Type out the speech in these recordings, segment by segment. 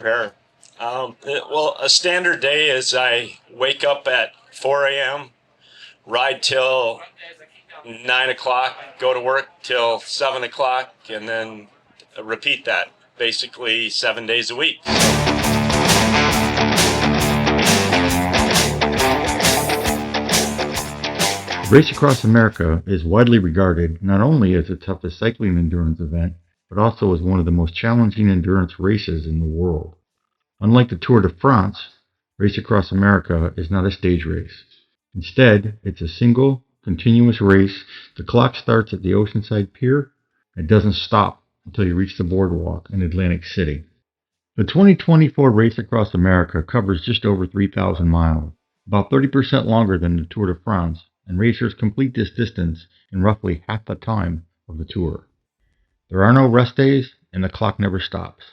prepare. Well, a standard day is I wake up at 4 a.m., ride till 9 o'clock, go to work till 7 o'clock, and then repeat that basically 7 days a week. Race Across America is widely regarded not only as the toughest cycling endurance event, but also as one of the most challenging endurance races in the world. Unlike the Tour de France, Race Across America is not a stage race. Instead, it's a single, continuous race. The clock starts at the Oceanside pier and doesn't stop until you reach the boardwalk in Atlantic City. The 2024 Race Across America covers just over 3,000 miles, about 30% longer than the Tour de France, and racers complete this distance in roughly half the time of the Tour. There are no rest days, and the clock never stops.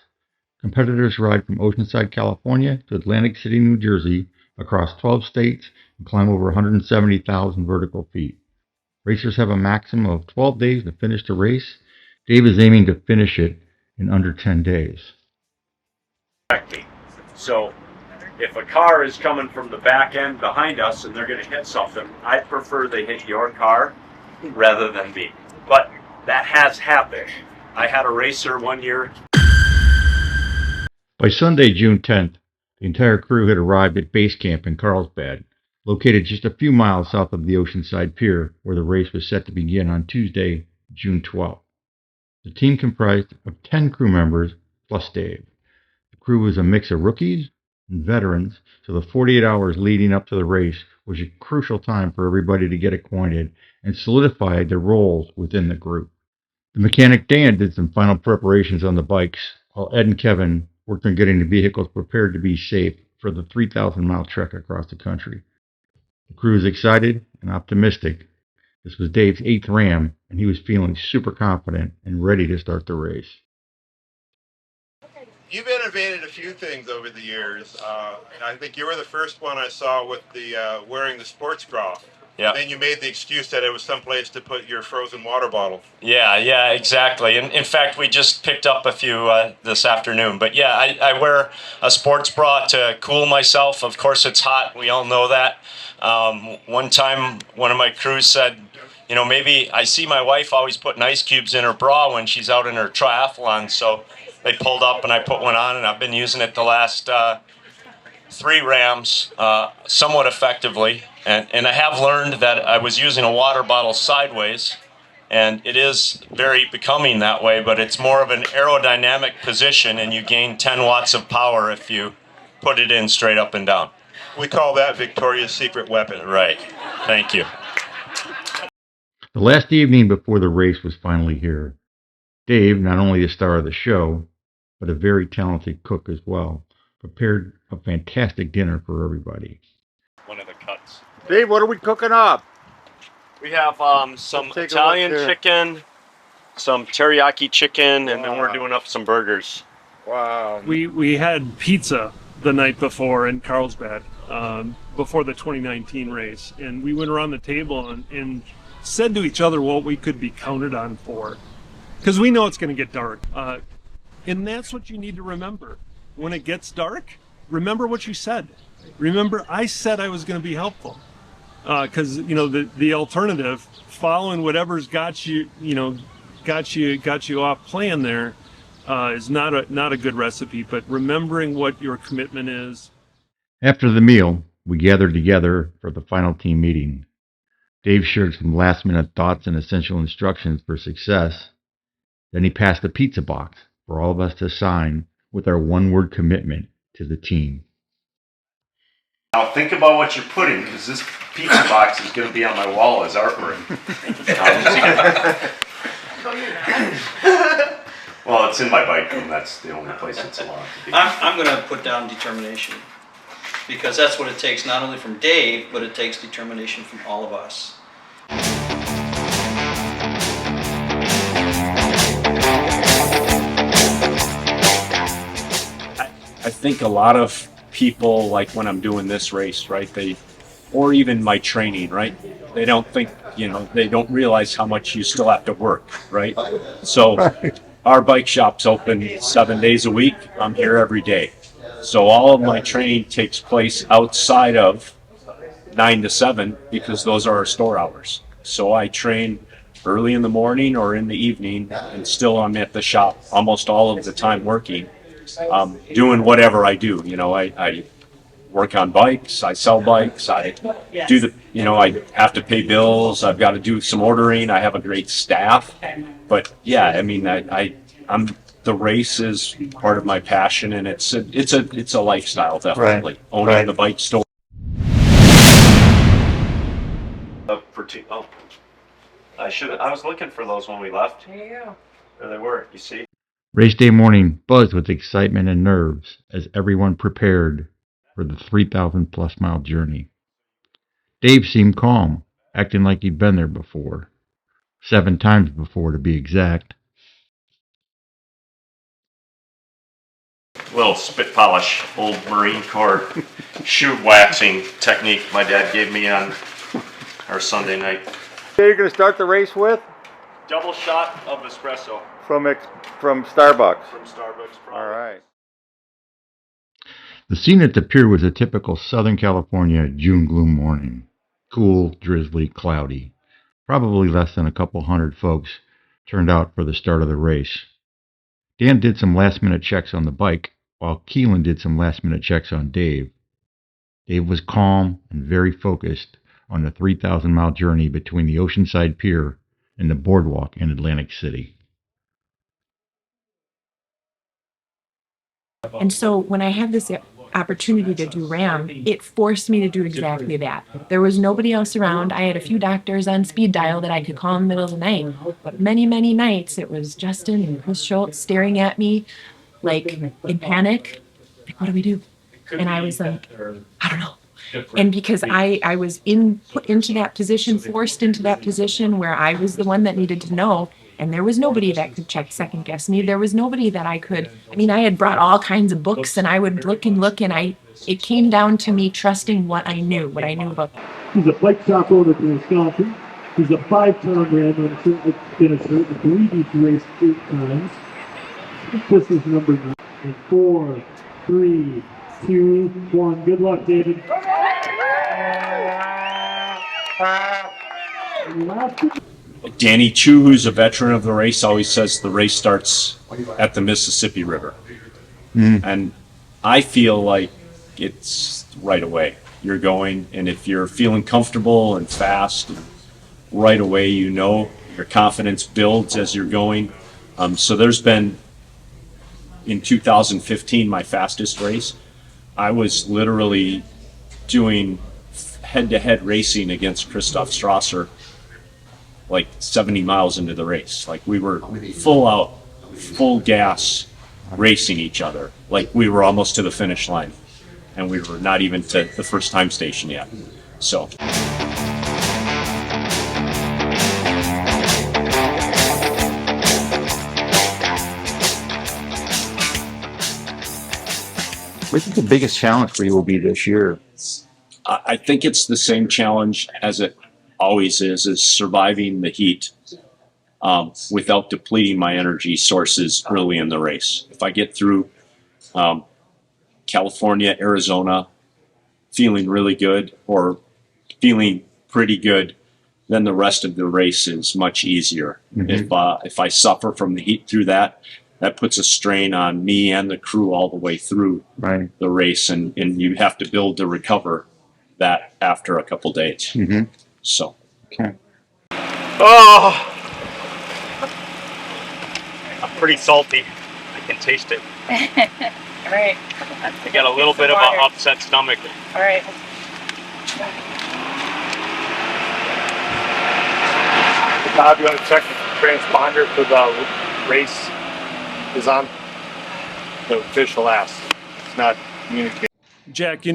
Competitors ride from Oceanside, California to Atlantic City, New Jersey, across 12 states, and climb over 170,000 vertical feet. Racers have a maximum of 12 days to finish the race. Dave is aiming to finish it in under 10 days. So if a car is coming from the back end behind us and they're going to hit something, I prefer they hit your car rather than me. But that has happened. I had a racer one year. By Sunday, June 10th, the entire crew had arrived at base camp in Carlsbad, located just a few miles south of the Oceanside Pier, where the race was set to begin on Tuesday, June 12th. The team comprised of 10 crew members plus Dave. The crew was a mix of rookies and veterans, so the 48 hours leading up to the race was a crucial time for everybody to get acquainted and solidify their roles within the group. The mechanic Dan did some final preparations on the bikes, while Ed and Kevin worked on getting the vehicles prepared to be safe for the 3,000-mile trek across the country. The crew was excited and optimistic. This was Dave's 8th RAAM, and he was feeling super confident and ready to start the race. You've innovated a few things over the years. I think you were the first one I saw with the wearing the sports bra. Yeah. Then you made the excuse that it was someplace to put your frozen water bottle. Yeah, exactly. And in fact, we just picked up a few this afternoon. But yeah, I wear a sports bra to cool myself. Of course, it's hot. We all know that. One time, one of my crews said, you know, maybe I see my wife always putting ice cubes in her bra when she's out in her triathlon. So they pulled up and I put one on, and I've been using it the last 3 RAAMs somewhat effectively. And I have learned that I was using a water bottle sideways, and it is very becoming that way, but it's more of an aerodynamic position, and you gain 10 watts of power if you put it in straight up and down. We call that Victoria's secret weapon. Right. Thank you. The last evening before the race was finally here. Dave, not only the star of the show, but a very talented cook as well, prepared a fantastic dinner for everybody. One of the cuts. Dave, what are we cooking up? We have some Italian chicken, some teriyaki chicken, and then we're doing up some burgers. Wow. We had pizza the night before in Carlsbad, before the 2019 race, and we went around the table and said to each other what we could be counted on for, because we know it's going to get dark, and that's what you need to remember. When it gets dark, remember what you said. Remember, I said I was going to be helpful, because you know the alternative, following whatever's got you off plan there, is not a good recipe. But remembering what your commitment is. After the meal, we gathered together for the final team meeting. Dave shared some last-minute thoughts and essential instructions for success. Then he passed a pizza box for all of us to sign with our one-word commitment to the team. Now think about what you're putting, because this pizza box is going to be on my wall as artwork. Well, it's in my bike room. That's the only place it's allowed to be. I'm going to put down determination, because that's what it takes, not only from Dave, but it takes determination from all of us. I think a lot of people, like when I'm doing this race, right, or even my training, right, they don't think, they don't realize how much you still have to work, right? So Our bike shop's open 7 days a week. I'm here every day. So all of my training takes place outside of 9 to 7 because those are our store hours. So I train early in the morning or in the evening, and still I'm at the shop almost all of the time working, doing whatever I do. I work on bikes, I sell bikes, I do I have to pay bills, I've got to do some ordering, I have a great staff. But yeah, I mean, I'm the race is part of my passion, and it's a lifestyle, definitely. Owning the bike store. I was looking for those when we left. There you go. There they were, you see? Race day morning buzzed with excitement and nerves as everyone prepared for the 3,000 plus mile journey. Dave seemed calm, acting like he'd been there before. 7 times before, to be exact. Little spit polish, old Marine Corps shoe waxing technique my dad gave me on our Sunday night. You're going to start the race with? Double shot of espresso From Starbucks. from Starbucks. Probably. All right. The scene at the pier was a typical Southern California June gloom morning. Cool, drizzly, cloudy. Probably less than a couple hundred folks turned out for the start of the race. Dan did some last-minute checks on the bike, while Keelan did some last-minute checks on Dave. Dave was calm and very focused on the 3,000-mile journey between the Oceanside Pier and the boardwalk in Atlantic City. And so when I had this opportunity to do RAAM, it forced me to do exactly that. There was nobody else around. I had a few doctors on speed dial that I could call in the middle of the night. But many, many nights, it was Justin and Chris Schultz staring at me like in panic. Like, what do we do? And I was like, I don't know. And because I was put into that position, forced into that position where I was the one that needed to know, and there was nobody that could second guess me. There was nobody that I had brought all kinds of books, and I would look, and it came down to me trusting what I knew about. He's a bike shop owner from Wisconsin. He's a 5-time RAAM finisher. I believe he's raced 8 times. This is number 9. And 4, 3, 2, 1. Good luck, David. Danny Chu, who's a veteran of the race, always says the race starts at the Mississippi River. And I feel like it's right away. You're going, and if you're feeling comfortable and fast, right away, your confidence builds as you're going. So there's been, in 2015, my fastest race, I was literally doing head-to-head racing against Christoph Strasser like 70 miles into the race. Like, we were full gas racing each other. Like, we were almost to the finish line, and we were not even to the first time station yet. So What do you think the biggest challenge for you will be this year? I think it's the same challenge as it always is surviving the heat without depleting my energy sources early in the race. If I get through California, Arizona, feeling really good or feeling pretty good, then the rest of the race is much easier. If I suffer from the heat through that puts a strain on me and the crew all the way through the race, and you have to build to recover that after a couple days. So. Okay. Oh, I'm pretty salty. I can taste it. All right. I got a little bit of an upset stomach. All right. Bob, you want to check the transponder for the race is on? The official ask. It's not communicating. Jack,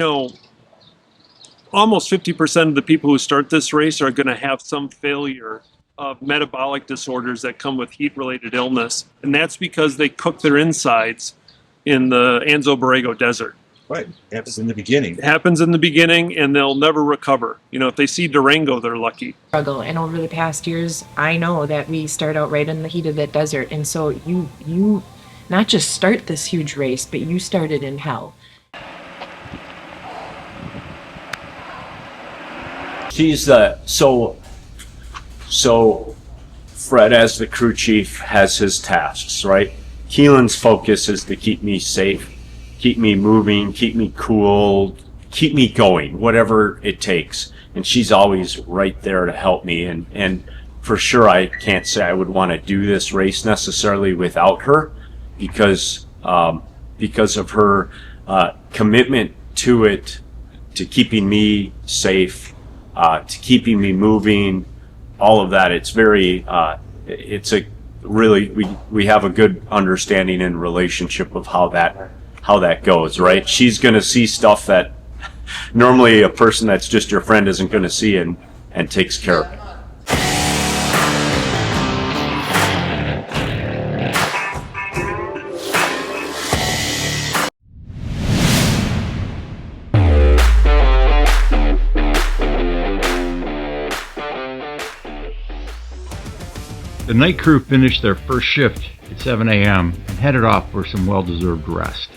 almost 50% of the people who start this race are going to have some failure of metabolic disorders that come with heat-related illness. And that's because they cook their insides in the Anzo Borrego Desert. Right. Happens in the beginning. It happens in the beginning, and they'll never recover. You know, if they see Durango, they're lucky. Struggle, and over the past years, I know that we start out right in the heat of that desert, and so you not just start this huge race, but you started in hell. She's so Fred, as the crew chief, has his tasks, right? Keelan's focus is to keep me safe, keep me moving, keep me cool, keep me going, whatever it takes. And she's always right there to help me. And for sure, I can't say I would want to do this race necessarily without her, because of her commitment to it, to keeping me safe, to keeping me moving, all of that. It's very, it's a really, we have a good understanding and relationship of how that goes, right? She's going to see stuff that normally a person that's just your friend isn't going to see, and takes care of it. The night crew finished their first shift at 7 a.m. and headed off for some well-deserved rest.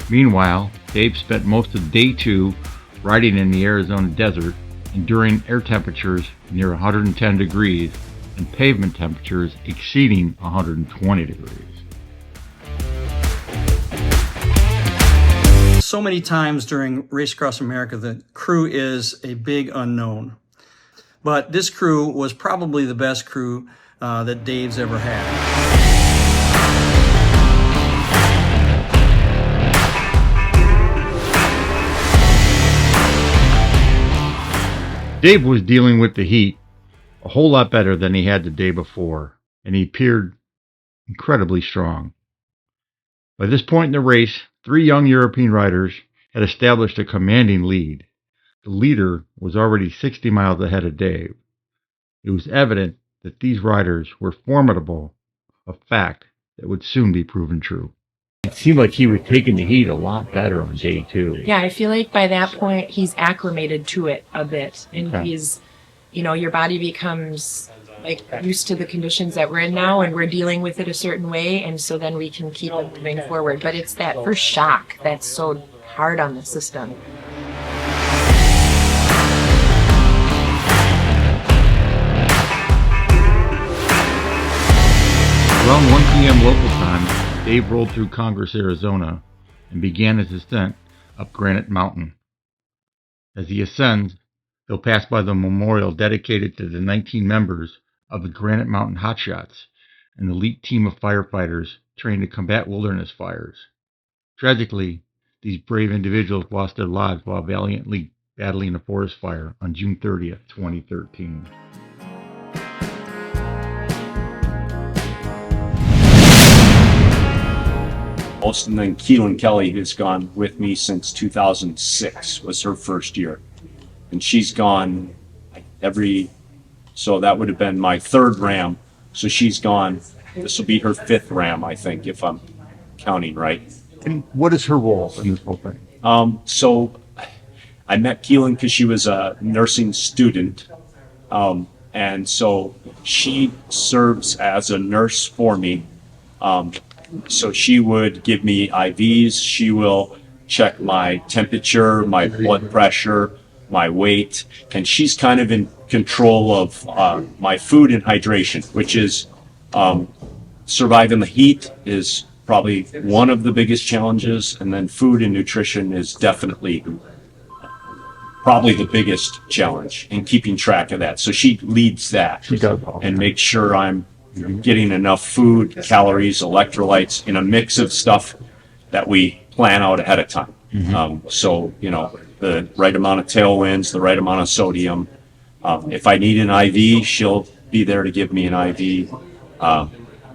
Meanwhile, Dave spent most of day 2 riding in the Arizona desert, enduring air temperatures near 110 degrees and pavement temperatures exceeding 120 degrees. So many times during Race Across America, the crew is a big unknown. But this crew was probably the best crew that Dave's ever had. Dave was dealing with the heat a whole lot better than he had the day before, and he appeared incredibly strong. By this point in the race, 3 young European riders had established a commanding lead. The leader was already 60 miles ahead of Dave. It was evident that these riders were formidable, a fact that would soon be proven true. It seemed like he was taking the heat a lot better on day 2. Yeah, I feel like by that point he's acclimated to it a bit, and he's, your body becomes like used to the conditions that we're in now, and we're dealing with it a certain way, and so then we can keep it moving forward. But it's that first shock that's so hard on the system. Around 1 p.m. local time, Dave rolled through Congress, Arizona, and began his ascent up Granite Mountain. As he ascends, he'll pass by the memorial dedicated to the 19 members of the Granite Mountain Hotshots, an elite team of firefighters trained to combat wilderness fires. Tragically, these brave individuals lost their lives while valiantly battling a forest fire on June 30th, 2013. And then Keelan Kelly, who's gone with me since 2006, was her first year. And she's gone so that would have been my 3rd RAAM. So she's gone, this will be her 5th RAAM, I think, if I'm counting right. And what is her role in this whole thing? So I met Keelan because she was a nursing student. And so she serves as a nurse for me. So she would give me IVs. She will check my temperature, my blood pressure, my weight, and she's kind of in control of my food and hydration, which is surviving the heat is probably one of the biggest challenges, and then food and nutrition is definitely probably the biggest challenge in keeping track of that. So she leads that and makes sure I'm getting enough food, calories, electrolytes in a mix of stuff that we plan out ahead of time. So, the right amount of tailwinds, the right amount of sodium. If I need an IV, she'll be there to give me an IV.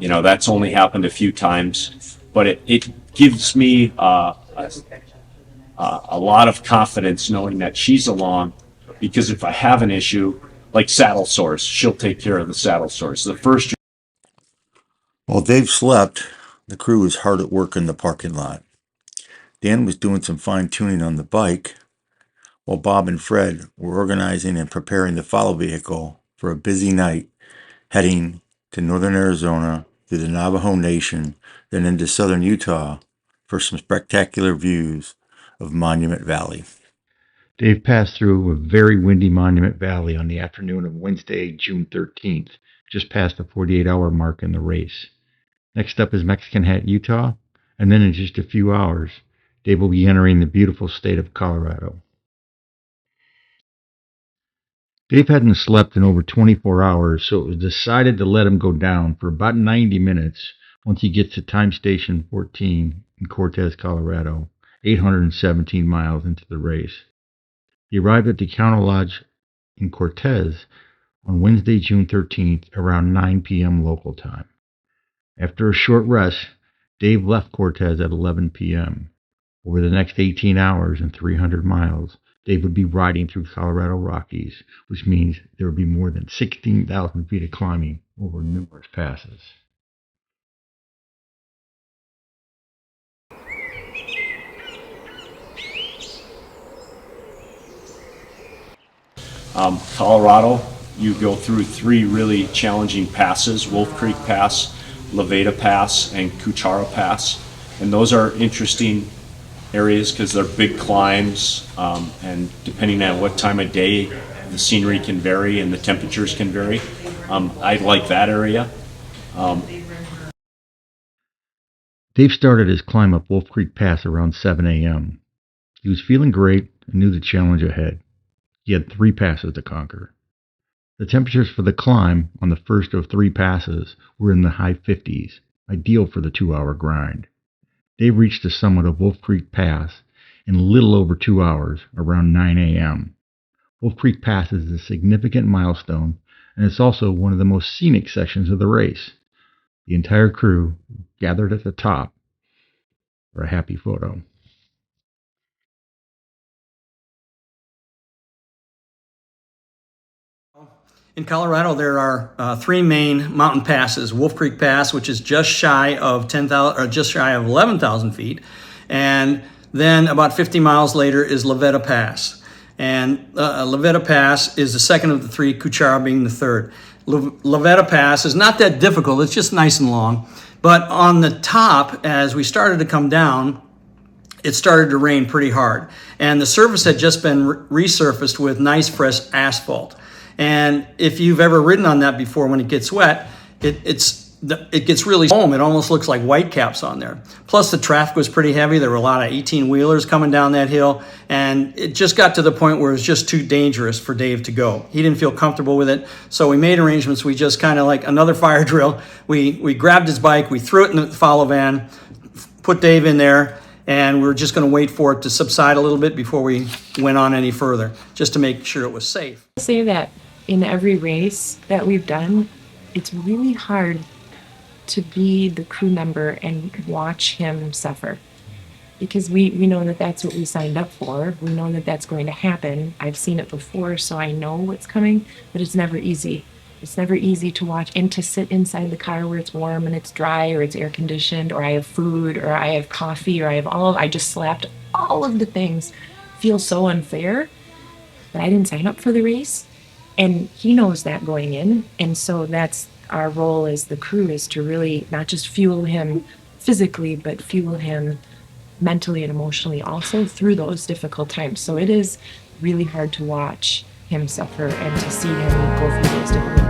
That's only happened a few times, but it gives me a lot of confidence knowing that she's along, because if I have an issue, like saddle sores, she'll take care of the saddle sores. The first While Dave slept, the crew was hard at work in the parking lot. Dan was doing some fine-tuning on the bike, while Bob and Fred were organizing and preparing the follow vehicle for a busy night heading to northern Arizona through the Navajo Nation, then into southern Utah for some spectacular views of Monument Valley. Dave passed through a very windy Monument Valley on the afternoon of Wednesday, June 13th, just past the 48-hour mark in the race. Next up is Mexican Hat, Utah, and then in just a few hours, Dave will be entering the beautiful state of Colorado. Dave hadn't slept in over 24 hours, so it was decided to let him go down for about 90 minutes once he gets to Time Station 14 in Cortez, Colorado, 817 miles into the race. He arrived at the Counter Lodge in Cortez on Wednesday, June 13th, around 9 p.m. local time. After a short rest, Dave left Cortez at 11 p.m. Over the next 18 hours and 300 miles, Dave would be riding through Colorado Rockies, which means there would be more than 16,000 feet of climbing over numerous passes. Colorado, you go through three really challenging passes: Wolf Creek Pass, Levada Pass, and Cuchara Pass. And those are interesting areas because they're big climbs, and depending on what time of day, the scenery can vary and the temperatures can vary. I like that area. Dave started his climb up Wolf Creek Pass around 7 a.m. He was feeling great and knew the challenge ahead. He had 3 passes to conquer. The temperatures for the climb on the first of 3 passes were in the high 50s, ideal for the 2-hour grind. Dave reached the summit of Wolf Creek Pass in a little over 2 hours, around 9 a.m. Wolf Creek Pass is a significant milestone, and it's also one of the most scenic sections of the race. The entire crew gathered at the top for a happy photo. In Colorado, there are 3 main mountain passes: Wolf Creek Pass, which is just shy of 10,000 or just shy of 11,000 feet, and then about 50 miles later is Levada Pass. And Levada Pass is the second of the 3, Cuchara being the third. Levada Pass is not that difficult; it's just nice and long. But on the top, as we started to come down, it started to rain pretty hard, and the surface had just been resurfaced with nice fresh asphalt. And if you've ever ridden on that before, when it gets wet, it gets really foam. It almost looks like white caps on there. Plus, the traffic was pretty heavy. There were a lot of 18-wheelers coming down that hill, and it just got to the point where it was just too dangerous for Dave to go. He didn't feel comfortable with it, so we made arrangements. We just kind of like another fire drill. We grabbed his bike, we threw it in the follow van, put Dave in there, and we were just going to wait for it to subside a little bit before we went on any further, just to make sure it was safe. I'll say that in every race that we've done, it's really hard to be the crew member and watch him suffer, because we know that that's what we signed up for. We know that that's going to happen. I've seen it before, so I know what's coming, but it's never easy. It's never easy to watch and to sit inside the car where it's warm and it's dry or it's air conditioned, or I have food, or I have coffee, or I just slapped all of the things. Feels so unfair, but I didn't sign up for the race. And he knows that going in. And so that's our role as the crew, is to really not just fuel him physically, but fuel him mentally and emotionally also through those difficult times. So it is really hard to watch him suffer and to see him go through those difficult times.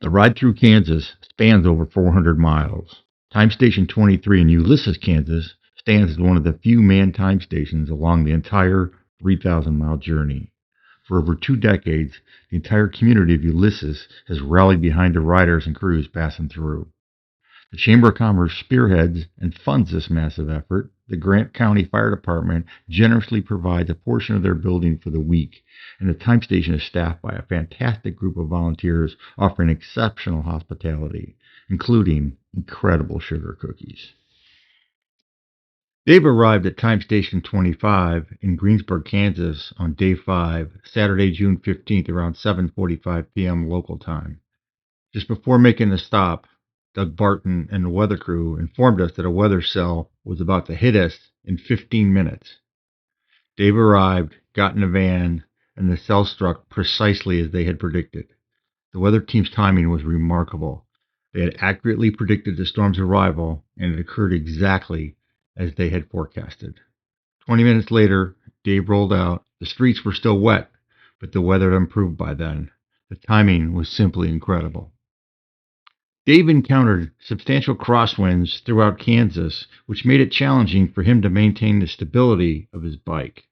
The ride through Kansas spans over 400 miles. Time Station 23 in Ulysses, Kansas stands as one of the few manned time stations along the entire 3,000-mile journey. For over 2 decades, the entire community of Ulysses has rallied behind the riders and crews passing through. The Chamber of Commerce spearheads and funds this massive effort. The Grant County Fire Department generously provides a portion of their building for the week, and the time station is staffed by a fantastic group of volunteers offering exceptional hospitality, including incredible sugar cookies. Dave arrived at Time Station 25 in Greensburg, Kansas on day 5, Saturday, June 15th, around 7:45 p.m. local time. Just before making the stop, Doug Barton and the weather crew informed us that a weather cell was about to hit us in 15 minutes. Dave arrived, got in a van, and the cell struck precisely as they had predicted. The weather team's timing was remarkable. They had accurately predicted the storm's arrival, and it occurred exactly as they had forecasted. 20 minutes later, Dave rolled out. The streets were still wet, but the weather had improved by then. The timing was simply incredible. Dave encountered substantial crosswinds throughout Kansas, which made it challenging for him to maintain the stability of his bike.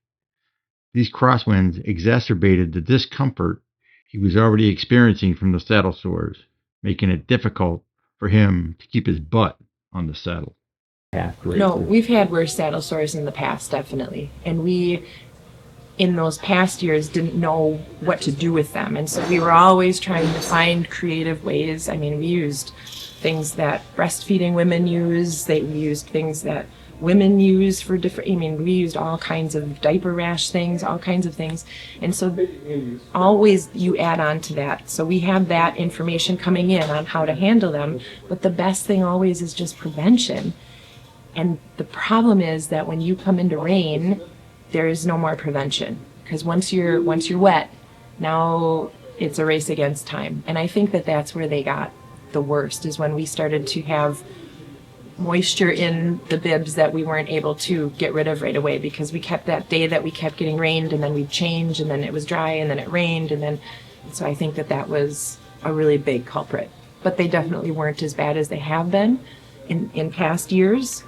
These crosswinds exacerbated the discomfort he was already experiencing from the saddle sores, making it difficult for him to keep his butt on the saddle. No, we've had worse saddle sores in the past, definitely. And we, in those past years, didn't know what to do with them. And so we were always trying to find creative ways. I mean, we used things that breastfeeding women use. We used things that women use for different, I mean, we used all kinds of diaper rash things, all kinds of things. And so always you add on to that. So we have that information coming in on how to handle them. But the best thing always is just prevention. And the problem is that when you come into rain, there is no more prevention, because once you're wet, now it's a race against time. And I think that that's where they got the worst, is when we started to have moisture in the bibs that we weren't able to get rid of right away, because we kept that day that we kept getting rained, and then we'd change, and then it was dry, and then it rained, and then so I think that was a really big culprit. But they definitely weren't as bad as they have been in past years.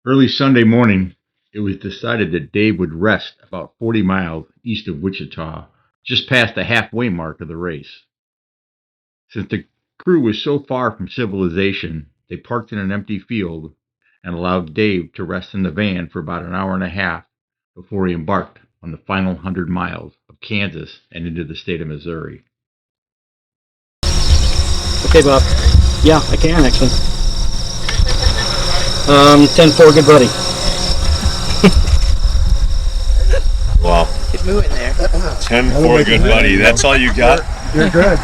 Early Sunday morning, it was decided that Dave would rest about 40 miles east of Wichita, just past the halfway mark of the race. Since the crew was so far from civilization, they parked in an empty field and allowed Dave to rest in the van for about an hour and a half before he embarked on the final 100 miles of Kansas and into the state of Missouri. Okay, Bob. Yeah, I can actually. 10-4, good buddy. Wow. Good move in there. 10-4, good buddy. That's all you got? You're good.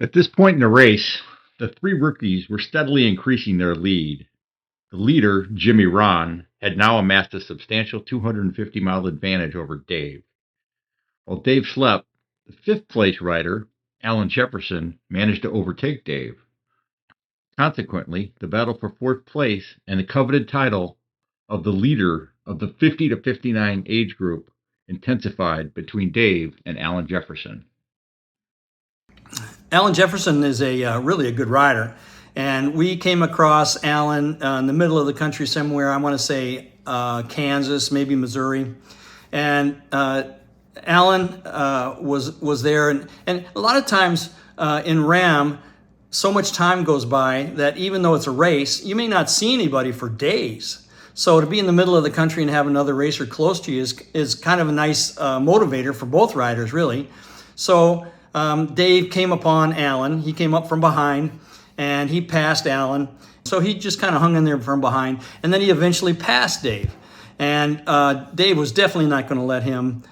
At this point in the race, the three rookies were steadily increasing their lead. The leader, Jimmy Ron, had now amassed a substantial 250-mile advantage over Dave. While Dave slept, the fifth-place rider, Alan Jefferson, managed to overtake Dave. Consequently, the battle for fourth place and the coveted title of the leader of the 50 to 59 age group intensified between Dave and Alan Jefferson. Alan Jefferson is really a good rider. And we came across Alan in the middle of the country somewhere, I want to say Kansas, maybe Missouri. And Alan was there. And a lot of times in RAAM, so much time goes by that even though it's a race, you may not see anybody for days. So to be in the middle of the country and have another racer close to you is kind of a nice motivator for both riders, really. So Dave came upon Alan. He came up from behind, and he passed Alan. So he just kind of hung in there from behind, and then he eventually passed Dave. And Dave was definitely not going to let him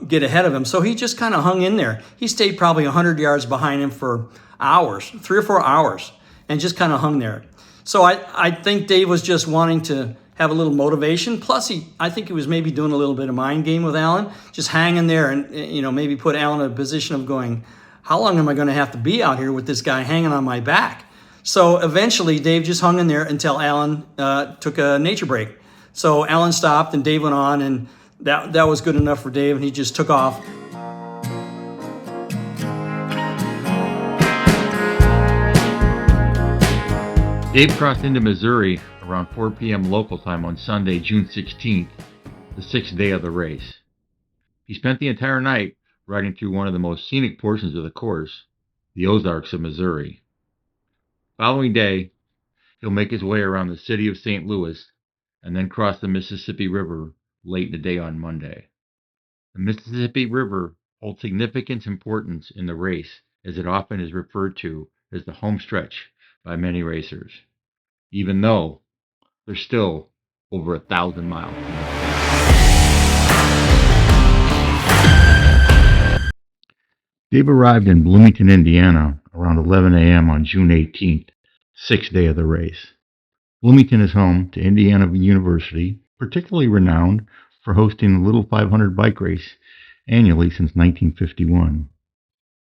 get ahead of him. So he just kind of hung in there. He stayed probably 100 yards behind him for hours, 3 or 4 hours, and just kind of hung there. So I think Dave was just wanting to have a little motivation. Plus, I think he was maybe doing a little bit of mind game with Alan, just hanging there and, maybe put Alan in a position of going, how long am I going to have to be out here with this guy hanging on my back? So eventually, Dave just hung in there until Alan took a nature break. So Alan stopped and Dave went on, and that was good enough for Dave, and he just took off. Dave crossed into Missouri around 4 p.m. local time on Sunday, June 16th, the 6th day of the race. He spent the entire night riding through one of the most scenic portions of the course, the Ozarks of Missouri. Following day, he'll make his way around the city of St. Louis and then cross the Mississippi River late in the day on Monday. The Mississippi River holds significant importance in the race, as it often is referred to as the home stretch by many racers, even though they're still over 1,000 miles. Dave arrived in Bloomington, Indiana around 11 a.m. on June 18th, 6th day of the race. Bloomington is home to Indiana University, particularly renowned for hosting the Little 500 bike race annually since 1951.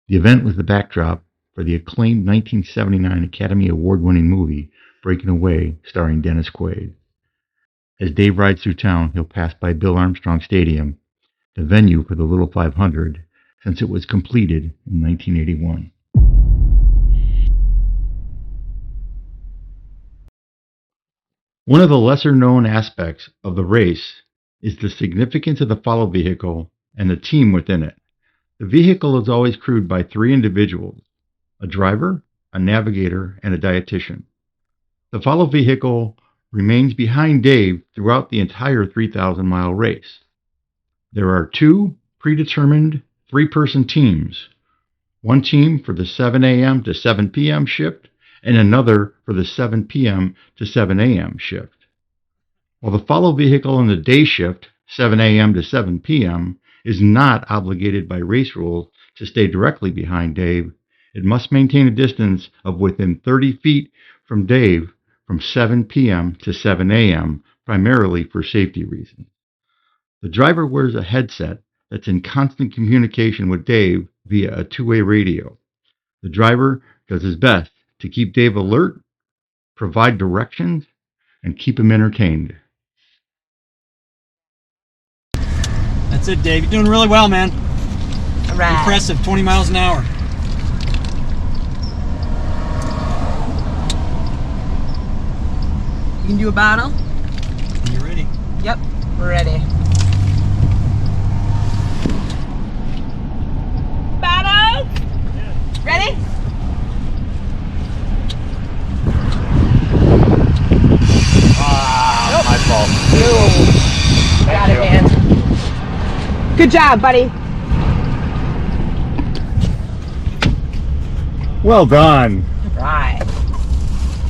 The event was the backdrop for the acclaimed 1979 Academy Award-winning movie Breaking Away, starring Dennis Quaid. As Dave rides through town, he'll pass by Bill Armstrong Stadium, the venue for the Little 500, since it was completed in 1981. One of the lesser-known aspects of the race is the significance of the follow vehicle and the team within it. The vehicle is always crewed by 3 individuals: a driver, a navigator, and a dietitian. The follow vehicle remains behind Dave throughout the entire 3,000-mile race. There are 2 predetermined 3-person teams, one team for the 7 a.m. to 7 p.m. shift and another for the 7 p.m. to 7 a.m. shift. While the follow vehicle in the day shift, 7 a.m. to 7 p.m., is not obligated by race rules to stay directly behind Dave, it must maintain a distance of within 30 feet from Dave from 7 p.m. to 7 a.m., primarily for safety reasons. The driver wears a headset that's in constant communication with Dave via a 2-way radio. The driver does his best to keep Dave alert, provide directions, and keep him entertained. That's it, Dave. You're doing really well, man. All right. Impressive, 20 miles an hour. You can do a bottle? You ready? Yep, we're ready. Bottle? Ready? Ah, my fault. No. Got it, man. Good job, buddy. Well done. Right.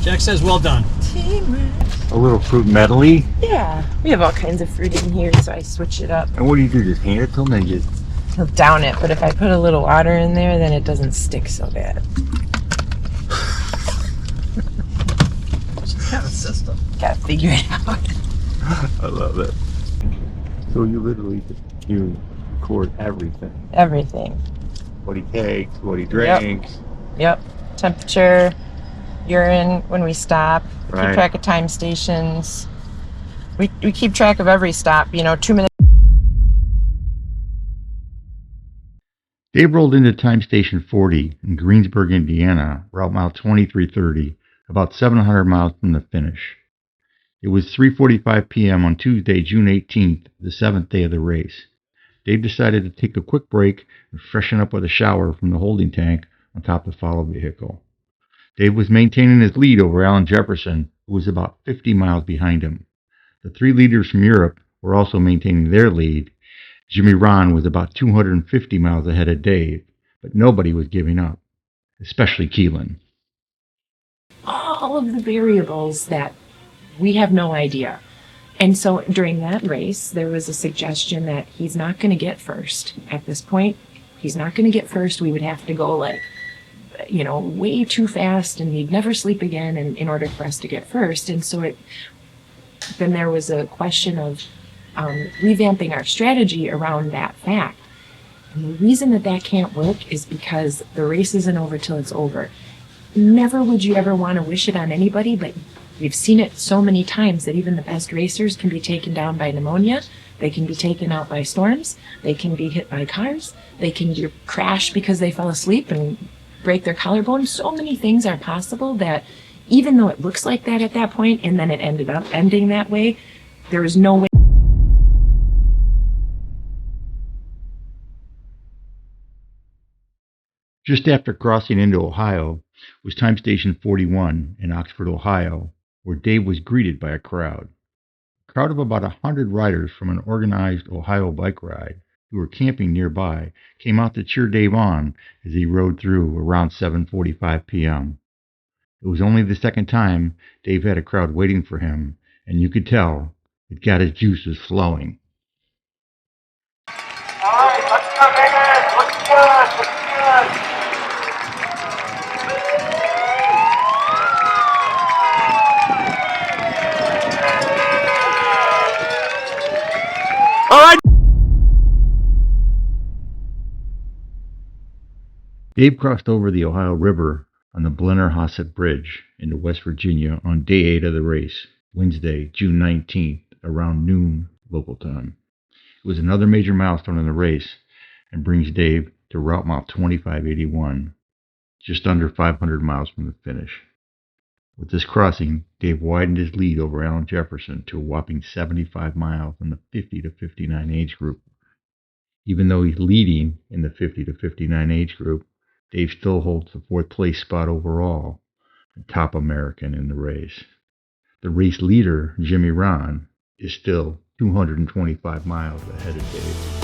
Jack says well done. A little fruit medley. Yeah, we have all kinds of fruit in here, so I switch it up. And what do? Just hand it to them and just... He'll down it, but if I put a little water in there, then it doesn't stick so bad. Kind of system. Gotta figure it out. I love it. So you literally you record everything. Everything. What he takes, what he drinks. Yep. Temperature, urine when we stop. Right. Keep track of time stations. We keep track of every stop, 2 minutes. Dave rolled into time station 40 in Greensburg, Indiana, route mile 2330, about 700 miles from the finish. It was 3:45 p.m. on Tuesday, June 18th, the 7th day of the race. Dave decided to take a quick break and freshen up with a shower from the holding tank on top of the follow vehicle. Dave was maintaining his lead over Alan Jefferson, who was about 50 miles behind him. The 3 leaders from Europe were also maintaining their lead. Jimmy Ron was about 250 miles ahead of Dave, but nobody was giving up, especially Keelan. All of the variables that we have no idea. And so during that race, there was a suggestion that he's not going to get first. At this point, he's not going to get first. We would have to go way too fast, and he'd never sleep again in order for us to get first. And so then there was a question of revamping our strategy around that fact. And the reason that can't work is because the race isn't over till it's over. Never would you ever want to wish it on anybody, but we've seen it so many times that even the best racers can be taken down by pneumonia. They can be taken out by storms. They can be hit by cars. They can crash because they fell asleep and break their collarbone. So many things are possible that even though it looks like that at that point, and then it ended up ending that way, there is no way. Just after crossing into Ohio was time station 41 in Oxford, Ohio, where Dave was greeted by a crowd. A crowd of about 100 riders from an organized Ohio bike ride who were camping nearby came out to cheer Dave on as he rode through around 7:45 p.m. It was only the second time Dave had a crowd waiting for him, and you could tell it got his juices flowing. All right, let's go, baby. Looks good. Looks good. All right. Dave crossed over the Ohio River on the Blennerhassett Bridge into West Virginia on day 8 of the race, Wednesday, June 19th, around noon local time. It was another major milestone in the race and brings Dave to route mile 2581, just under 500 miles from the finish. With this crossing, Dave widened his lead over Alan Jefferson to a whopping 75 miles in the 50 to 59 age group. Even though he's leading in the 50 to 59 age group, Dave still holds the 4th place spot overall, the top American in the race. The race leader, Jimmy Rahn, is still 225 miles ahead of Dave.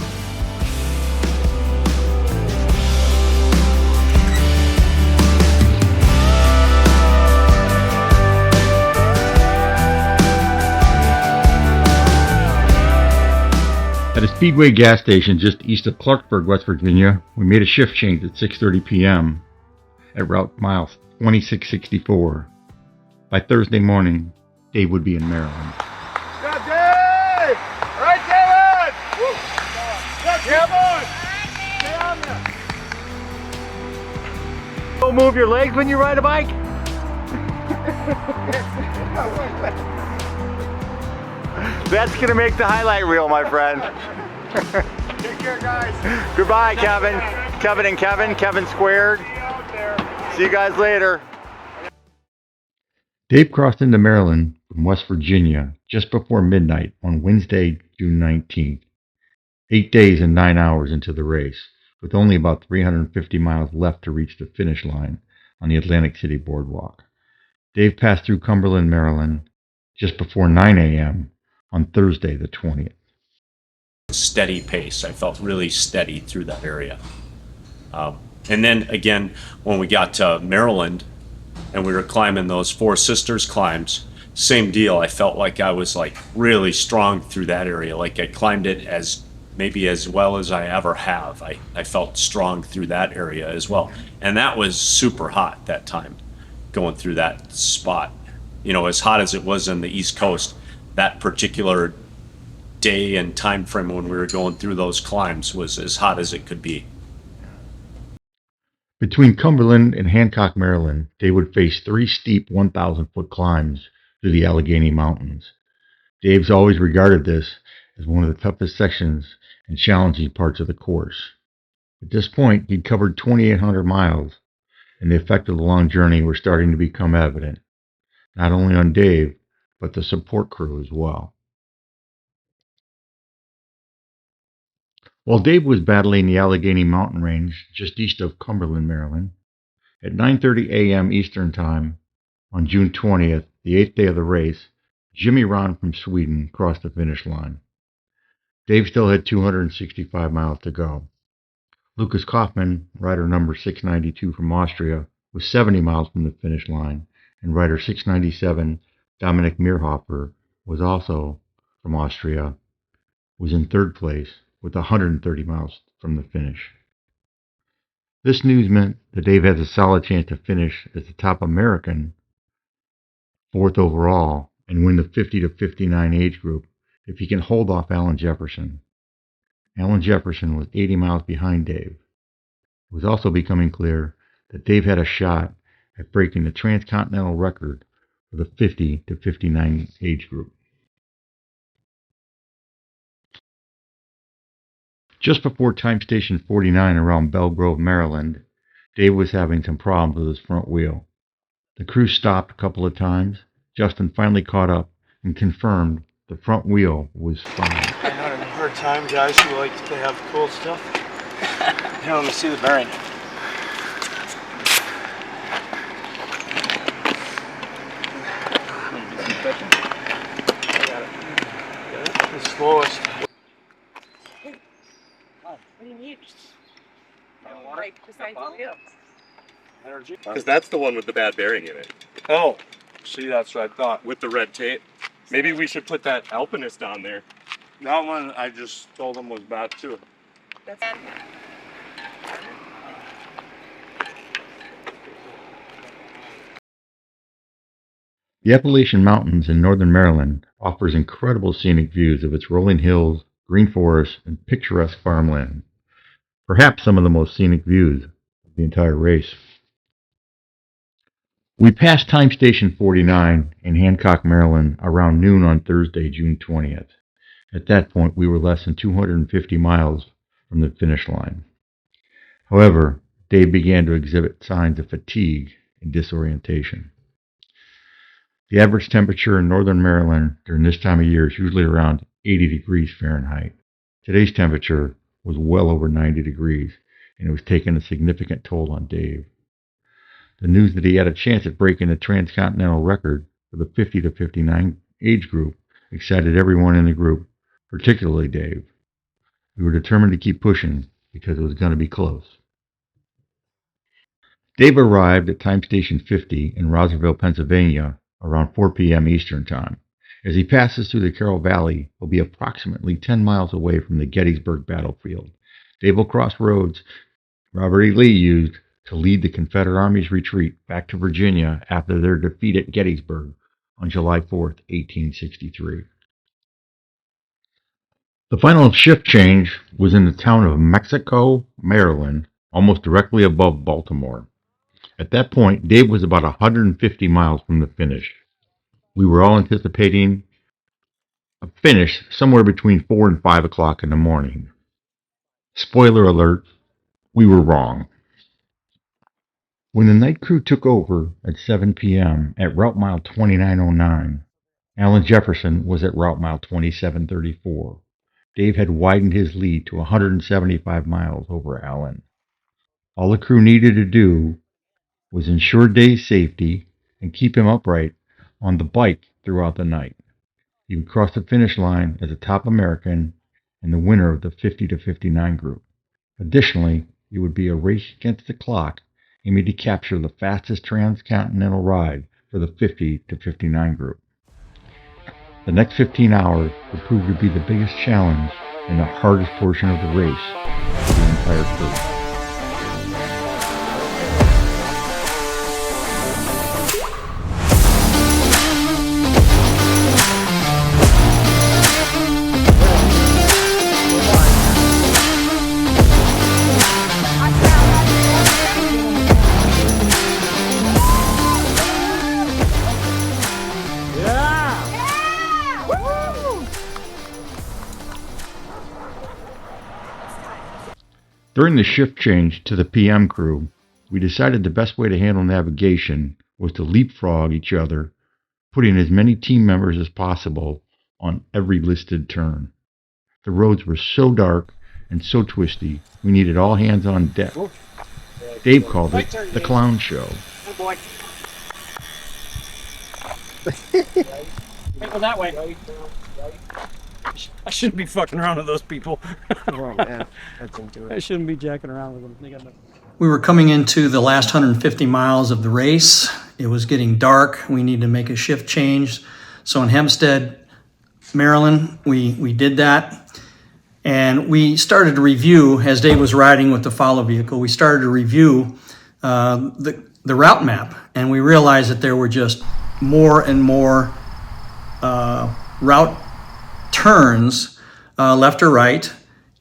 At a Speedway gas station just east of Clarksburg, West Virginia, we made a shift change at 6:30 p.m. at route mile 2664. By Thursday morning, Dave would be in Maryland. Go, Dave! All right, David! Woo! Come on! Stay on there. Don't move your legs when you ride a bike. That's gonna make the highlight reel, my friend. Take care, guys. Goodbye, Kevin. Kevin and Kevin. Kevin squared. See you guys later. Dave crossed into Maryland from West Virginia just before midnight on Wednesday, June 19th, 8 days and 9 hours into the race, with only about 350 miles left to reach the finish line on the Atlantic City boardwalk. Dave passed through Cumberland, Maryland, just before 9 a.m. on Thursday, the 20th. Steady pace. I felt really steady through that area. And then again, when we got to Maryland and we were climbing those Four Sisters climbs, same deal. I felt like I was like really strong through that area. Like I climbed it as maybe as well as I ever have. I felt strong through that area as well. And that was super hot that time, going through that spot. You know, as hot as it was on the East Coast, that particular day and time frame when we were going through those climbs was as hot as it could be. Between Cumberland and Hancock, Maryland, they would face 3 steep 1,000-foot climbs through the Allegheny Mountains. Dave's always regarded this as one of the toughest sections and challenging parts of the course. At this point, he'd covered 2,800 miles, and the effect of the long journey were starting to become evident, not only on Dave, but the support crew as well. While Dave was battling the Allegheny Mountain Range just east of Cumberland, Maryland, at 9:30 a.m. Eastern Time on June 20th, the 8th day of the race, Jimmy Rahn from Sweden crossed the finish line. Dave still had 265 miles to go. Lucas Kaufmann, rider number 692 from Austria, was 70 miles from the finish line, and rider 697, Dominik Meerhofer, was also from Austria, was in 3rd place with 130 miles from the finish. This news meant that Dave has a solid chance to finish as the top American, 4th overall, and win the 50 to 59 age group if he can hold off Alan Jefferson. Alan Jefferson was 80 miles behind Dave. It was also becoming clear that Dave had a shot at breaking the transcontinental record for the 50 to 59 age group. Just before time station 49 around Belle Grove, Maryland, Dave was having some problems with his front wheel. The crew stopped a couple of times. Justin finally caught up and confirmed the front wheel was fine. I'm having a hard time, guys who like to have cool stuff. Here, let me see the bearing. I got it. The slowest. What do you need? Right beside the wheel. energy. Because that's the one with the bad bearing in it, Oh, see, that's what I thought. with the red tape. Maybe we should put that Alpinist on there. That one I just told him was bad too. The Appalachian Mountains in northern Maryland offers incredible scenic views of its rolling hills, green forests, and picturesque farmland. Perhaps some of the most scenic views of the entire race. We passed Time Station 49 in Hancock, Maryland around noon on Thursday, June 20th. At that point, we were less than 250 miles from the finish line. However, Dave began to exhibit signs of fatigue and disorientation. The average temperature in northern Maryland during this time of year is usually around 80 degrees Fahrenheit. Today's temperature was well over 90 degrees, and it was taking a significant toll on Dave. The news that he had a chance at breaking the transcontinental record for the 50 to 59 age group excited everyone in the group, particularly Dave. We were determined to keep pushing because it was going to be close. Dave arrived at Time Station 50 in Rogerville, Pennsylvania around 4 p.m. Eastern Time. As he passes through the Carroll Valley, he'll be approximately 10 miles away from the Gettysburg battlefield. Dave will cross roads Robert E. Lee used to lead the Confederate Army's retreat back to Virginia after their defeat at Gettysburg on July 4, 1863. The final shift change was in the town of Mexico, Maryland, almost directly above Baltimore. At that point, Dave was about 150 miles from the finish. We were all anticipating a finish somewhere between 4 and 5 o'clock in the morning. Spoiler alert, we were wrong. When the night crew took over at 7 p.m. at route mile 2909, Alan Jefferson was at route mile 2734. Dave had widened his lead to 175 miles over Alan. All the crew needed to do was ensure Dave's safety and keep him upright on the bike throughout the night. He would cross the finish line as a top American and the winner of the 50 to 59 group. Additionally, it would be a race against the clock, aiming to capture the fastest transcontinental ride for the 50 to 59 group. The next 15 hours would prove to be the biggest challenge and the hardest portion of the race for the entire crew. During the shift change to the PM crew, we decided the best way to handle navigation was to leapfrog each other, putting as many team members as possible on every listed turn. The roads were so dark and so twisty, we needed all hands on deck. Dave called it the clown show. Oh boy. Go that way. I shouldn't be fucking around with those people. Oh man, that's into it. I shouldn't be jacking around with them. We were coming into the last 150 miles of the race. It was getting dark. We needed to make a shift change. So in Hempstead, Maryland, we did that. And we started to review, as Dave was riding with the follow vehicle, we started to review the route map. And we realized that there were just more and more route turns left or right,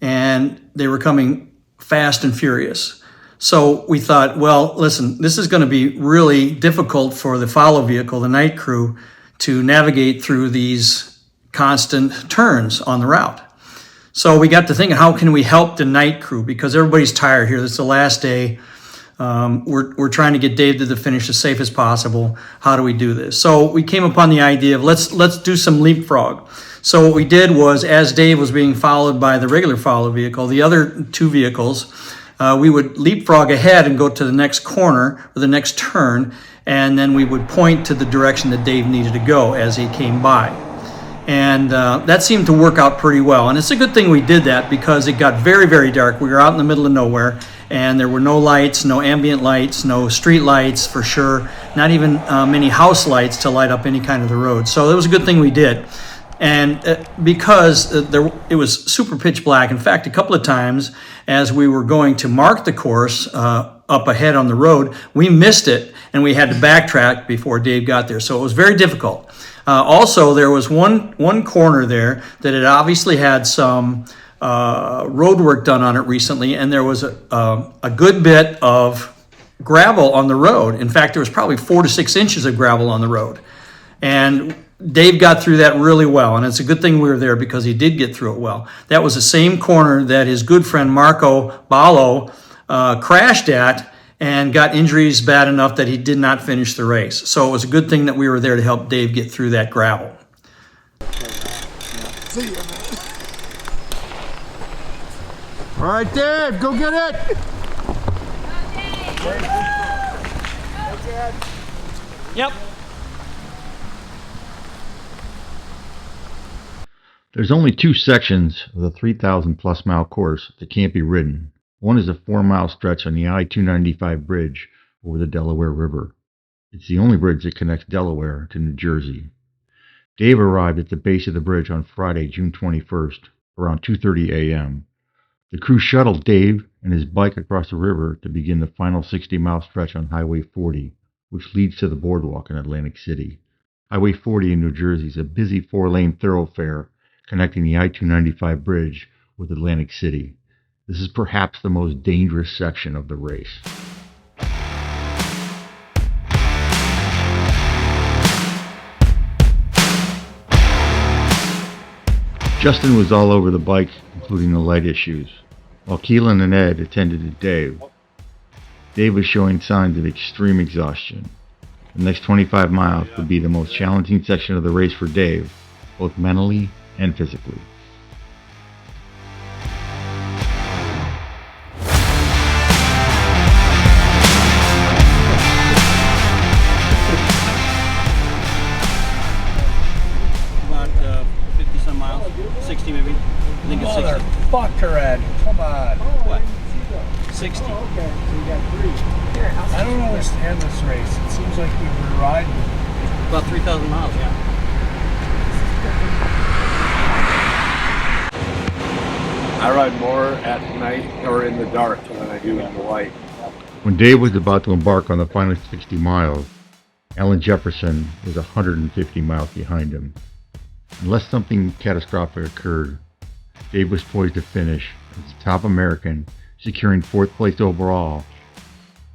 and they were coming fast and furious. So we thought, well, listen, this is going to be really difficult for the follow vehicle, the night crew, to navigate through these constant turns on the route. So we got to thinking, how can we help the night crew? Because everybody's tired here. This is the last day. We're trying to get Dave to the finish as safe as possible. How do we do this? So we came upon the idea of let's do some leapfrog. So what we did was, as Dave was being followed by the regular follow vehicle, the other two vehicles, we would leapfrog ahead and go to the next corner or the next turn, and then we would point to the direction that Dave needed to go as he came by. And that seemed to work out pretty well. And it's a good thing we did that because it got very, very dark. We were out in the middle of nowhere, and there were no lights, no ambient lights, no street lights for sure, not even many house lights to light up any kind of the road. So it was a good thing we did. And because it was super pitch black. In fact, a couple of times as we were going to mark the course up ahead on the road, we missed it and we had to backtrack before Dave got there. So it was very difficult. Also, there was one corner there that had obviously had some road work done on it recently, and there was a good bit of gravel on the road. In fact, there was probably 4 to 6 inches of gravel on the road. And Dave got through that really well, and it's a good thing we were there because he did get through it well. That was the same corner that his good friend Marco Ballo crashed at and got injuries bad enough that he did not finish the race. So it was a good thing that we were there to help Dave get through that gravel. See ya, man. All right, Dave, go get it. Yep. There's only 2 sections of the 3,000 plus mile course that can't be ridden. One is a 4-mile stretch on the I-295 bridge over the Delaware River. It's the only bridge that connects Delaware to New Jersey. Dave arrived at the base of the bridge on Friday, June 21st, around 2:30 a.m. The crew shuttled Dave and his bike across the river to begin the final 60-mile stretch on Highway 40, which leads to the boardwalk in Atlantic City. Highway 40 in New Jersey is a busy 4-lane thoroughfare connecting the I-295 bridge with Atlantic City. This is perhaps the most dangerous section of the race. Justin was all over the bike, including the light issues, while Keelan and Ed attended to Dave. Dave was showing signs of extreme exhaustion. The next 25 miles would be the most challenging section of the race for Dave, both mentally and physically. About 50 some miles, 60 maybe. I think it's 60. Motherfucker, Ed. Come on. What? 60. Okay, so you got 3. I don't understand this race. It seems like we were riding. About 3,000 miles, yeah. I ride more at night or in the dark than I do in the light. When Dave was about to embark on the final 60 miles, Alan Jefferson was 150 miles behind him. Unless something catastrophic occurred, Dave was poised to finish as the top American, securing 4th place overall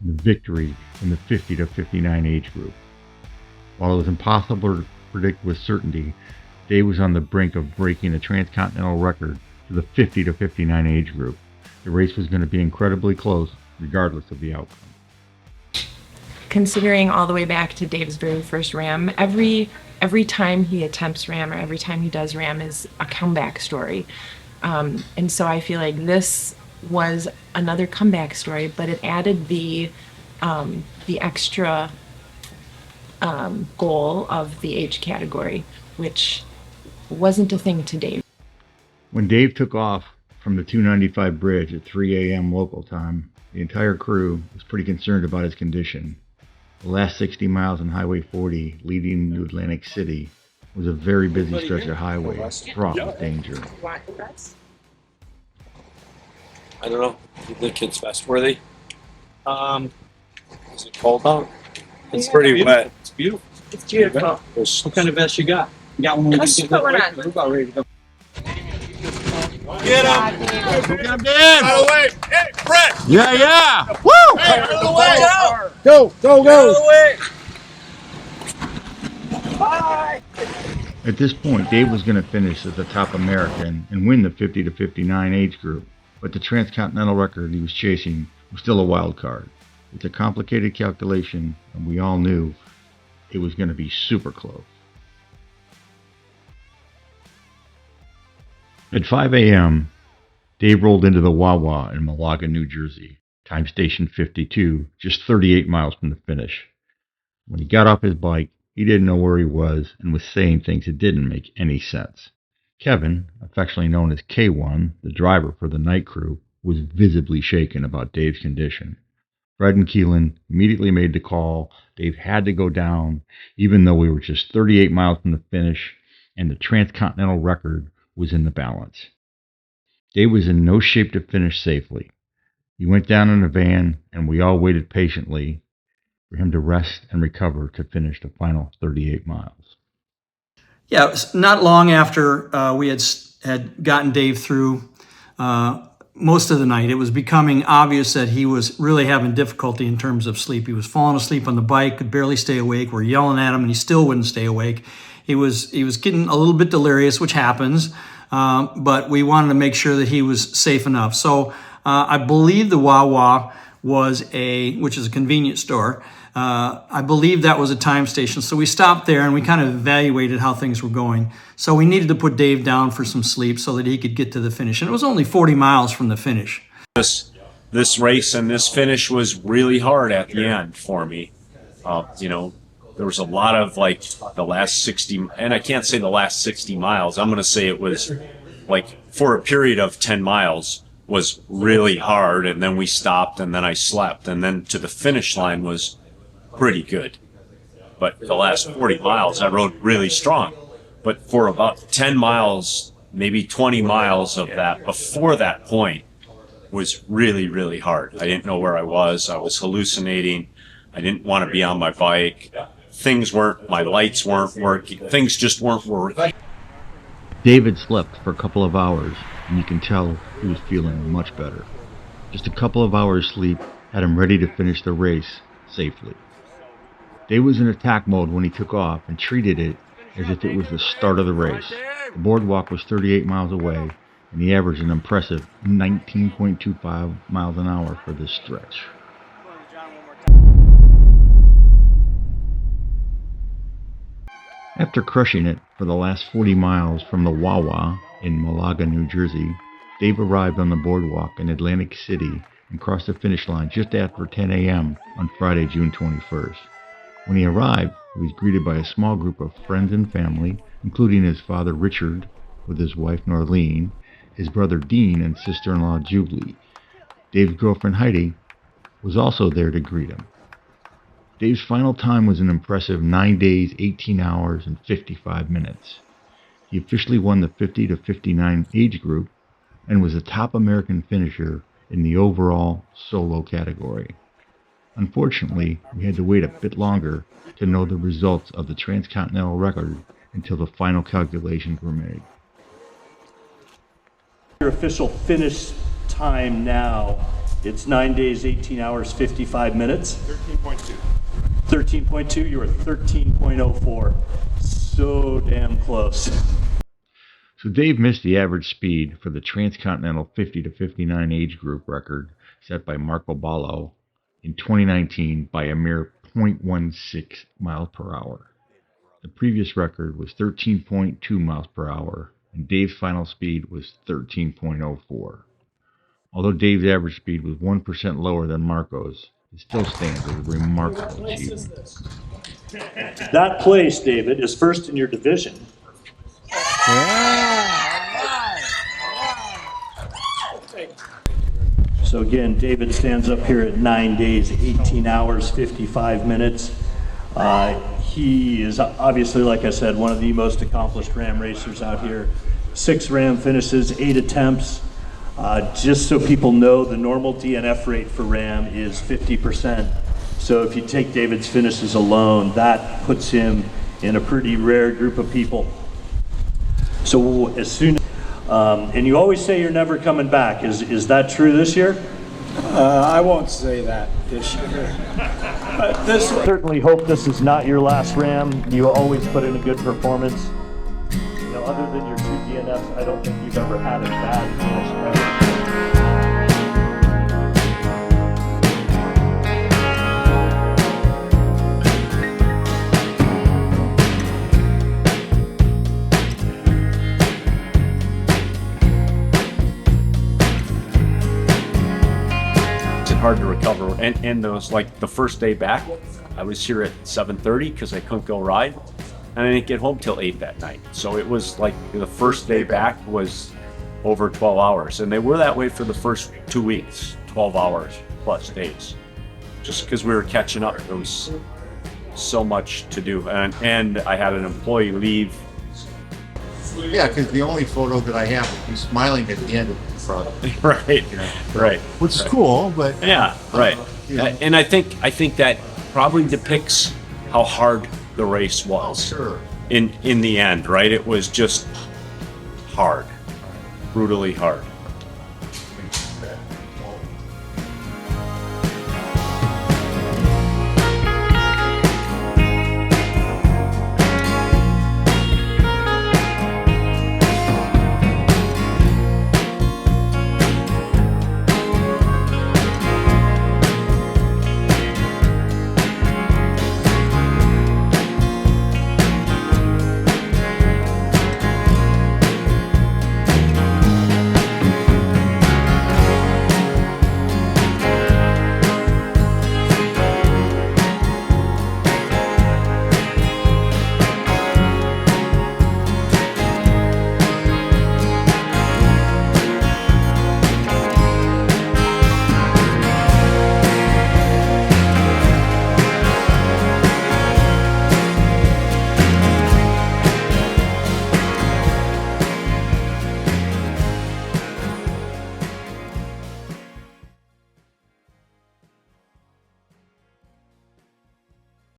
and the victory in the 50 to 59 age group. While it was impossible to predict with certainty, Dave was on the brink of breaking a transcontinental record for the 50 to 59 age group. The race was going to be incredibly close, regardless of the outcome. Considering all the way back to Dave's very first RAAM, every time he attempts RAAM or every time he does RAAM is a comeback story. And so I feel like this was another comeback story, but it added the extra goal of the age category, which wasn't a thing to Dave. When Dave took off from the 295 bridge at 3 a.m. local time, the entire crew was pretty concerned about his condition. The last 60 miles on Highway 40 leading to Atlantic City was a very busy stretch of highway fraught with danger. I don't know. You think it's fast worthy? Is it cold out? It's pretty wet. It's beautiful. It's beautiful. What kind of vest you got? You got one we Let's can put one on. We're about ready to go. Get him! Go get him, Dave. Out of the way! Hey, Brett! Yeah. Woo! Hey, out of the way! Go. Out of the way! At this point, Dave was going to finish as the top American and win the 50 to 59 age group, but the transcontinental record he was chasing was still a wild card. It's a complicated calculation, and we all knew it was going to be super close. At 5 a.m., Dave rolled into the Wawa in Malaga, New Jersey, time station 52, just 38 miles from the finish. When he got off his bike, he didn't know where he was and was saying things that didn't make any sense. Kevin, affectionately known as K1, the driver for the night crew, was visibly shaken about Dave's condition. Fred and Keelan immediately made the call. Dave had to go down, even though we were just 38 miles from the finish, and the transcontinental record was in the balance. Dave was in no shape to finish safely. He went down in a van, and we all waited patiently for him to rest and recover to finish the final 38 miles. Yeah, it was not long after we had gotten Dave through most of the night, it was becoming obvious that he was really having difficulty in terms of sleep. He was falling asleep on the bike, could barely stay awake. We're yelling at him, and he still wouldn't stay awake. He was getting a little bit delirious, which happens, but we wanted to make sure that he was safe enough. So I believe the Wawa which is a convenience store. I believe that was a time station. So we stopped there and we kind of evaluated how things were going. So we needed to put Dave down for some sleep so that he could get to the finish. And it was only 40 miles from the finish. This race and this finish was really hard at the end for me. There was a lot of like the last 60, and I can't say the last 60 miles. I'm going to say it was like for a period of 10 miles was really hard. And then we stopped and then I slept. And then to the finish line was pretty good. But the last 40 miles I rode really strong. But for about 10 miles, maybe 20 miles of that before that point was really, really hard. I didn't know where I was. I was hallucinating. I didn't want to be on my bike. My lights weren't working. Things just weren't working. David slept for a couple of hours, and you can tell he was feeling much better. Just a couple of hours sleep had him ready to finish the race safely. Dave was in attack mode when he took off and treated it as if it was the start of the race. The boardwalk was 38 miles away, and he averaged an impressive 19.25 miles an hour for this stretch. After crushing it for the last 40 miles from the Wawa in Malaga, New Jersey, Dave arrived on the boardwalk in Atlantic City and crossed the finish line just after 10 a.m. on Friday, June 21st. When he arrived, he was greeted by a small group of friends and family, including his father Richard with his wife Norlene, his brother Dean, and sister-in-law Julie. Dave's girlfriend Heidi was also there to greet him. Dave's final time was an impressive 9 days, 18 hours, and 55 minutes. He officially won the 50 to 59 age group and was the top American finisher in the overall solo category. Unfortunately, we had to wait a bit longer to know the results of the transcontinental record until the final calculations were made. Your official finish time now, it's 9 days, 18 hours, 55 minutes. 13.2. 13.2, you were 13.04. So damn close. So Dave missed the average speed for the transcontinental 50 to 59 age group record set by Marco Ballo in 2019 by a mere 0.16 miles per hour. The previous record was 13.2 miles per hour, and Dave's final speed was 13.04. Although Dave's average speed was 1% lower than Marco's, it still stands as a remarkable achievement. That place, David, is first in your division. So again, David stands up here at 9 days, 18 hours, 55 minutes. He is obviously, like I said, one of the most accomplished RAAM racers out here. 6 RAAM finishes, 8 attempts. Just so people know, the normal DNF rate for RAAM is 50%. So if you take David's finishes alone, that puts him in a pretty rare group of people. So as soon and you always say you're never coming back. Is that true this year? I won't say that this year. Certainly hope this is not your last RAAM. You always put in a good performance. Other than your 2 DNFs, I don't think you've ever had a bad finish ever. Hard to recover, and those, like the first day back, I was here at 7:30 because I couldn't go ride, and I didn't get home till 8 that night. So it was like the first day back was over 12 hours. And they were that way for the first 2 weeks, 12 hours plus days, just because we were catching up. There was so much to do. And I had an employee leave. Yeah, because the only photo that I have is you smiling at the end of the product. Right, right. Which is cool, but Yeah, right. you know. And I think that probably depicts how hard the race was. Sure. In the end, right? It was just hard, brutally hard.